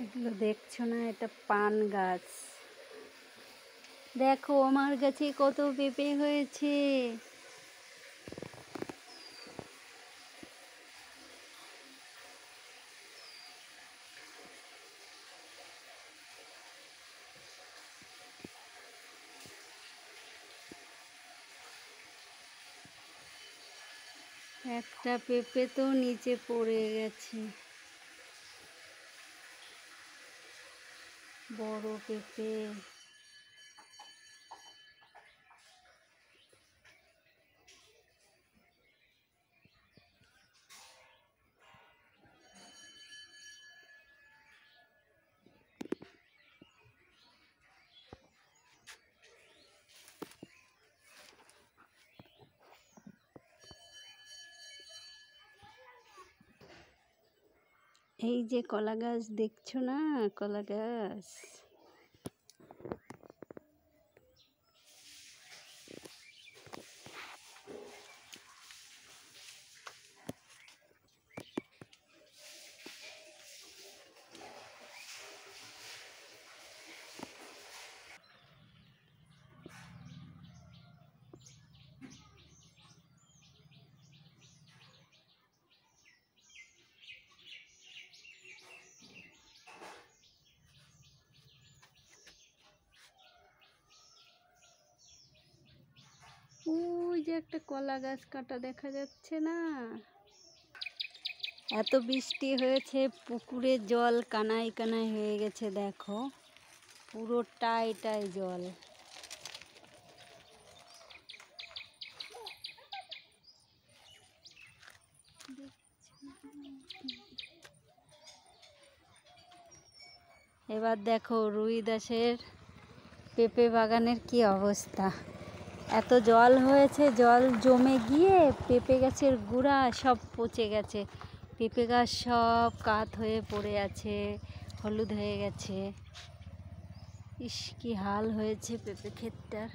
এগুলো দেখছো না, এটা পান গাছ। দেখো আমার গাছে কত পেঁপে হয়েছে। একটা পেঁপে তো নিচে পড়ে গেছে, বড় পেঁপে। এই যে কলা গাছ দেখছো না, কলা গাছ। ওই যে একটা কলা গাছ কাটা দেখা যাচ্ছে না। এত বৃষ্টি হয়েছে, পুকুরের জল কানায় কানায় হয়ে গেছে। দেখো পুরোটাই জল। এবার দেখো রুই দাসের পেঁপে বাগানের কি অবস্থা। এত জল হয়েছে, জল জমে গিয়ে পেঁপে গাছের গুঁড়া সব পচে গেছে। পেঁপে গাছ সব কাত হয়ে পড়ে আছে, হলুদ হয়ে গেছে। ইস, কি হাল হয়েছে পেঁপে ক্ষেতটার।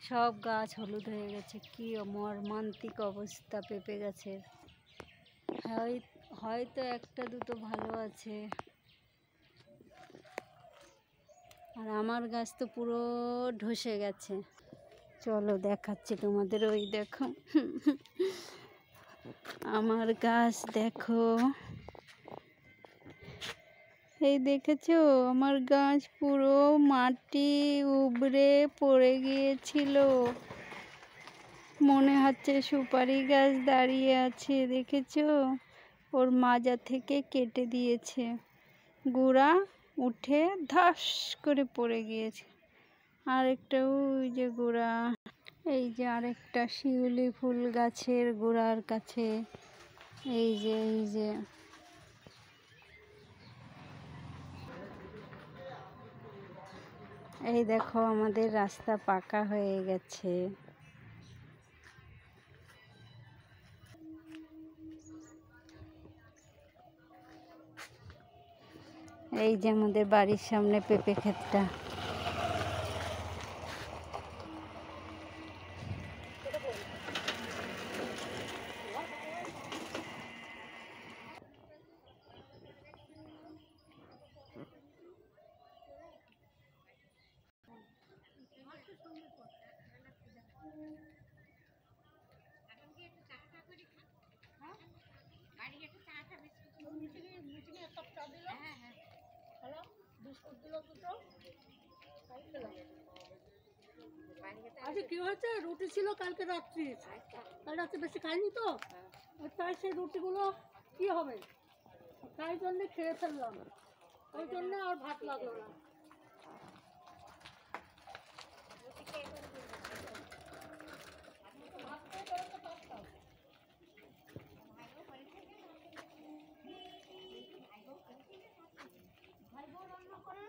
সব গাছ হলুদ হয়ে গেছে। কি মর্মান্তিক অবস্থা পেঁপে গাছের। হয়তো একটা দুটো ভালো আছে, আর আমার গাছ তো পুরো ধসে গেছে। চলো দেখাচ্ছি তোমাদের। ওই দেখো আমার গাছ দেখো। এই দেখেছো, আমার গাছ পুরো মাটি উবড়ে পড়ে গিয়েছিল। মনে হচ্ছে সুপারি গাছ দাঁড়িয়ে আছে, দেখেছো? ওর মাজা থেকে কেটে দিয়েছে, গুঁড়া উঠে ধাস করে পড়ে গিয়েছে। আরেকটা ওই যে গুঁড়া। এই যে আরেকটা শিউলি ফুল গাছের গোড়ার কাছে। এই যে এই দেখো আমাদের রাস্তা পাকা হয়ে গেছে। এই যে আমাদের বাড়ির সামনে পেঁপে ক্ষেতটা। আচ্ছা কি হয়েছে, রুটি ছিল কালকে রাত্রি, কাল রাত্রে বেশি খাইনি তো, তাই সেই রুটিগুলো কি হবে, তাই জন্যে খেয়ে ফেললাম। ওই জন্য আর ভাত লাগলো না। ভাই রান্না করে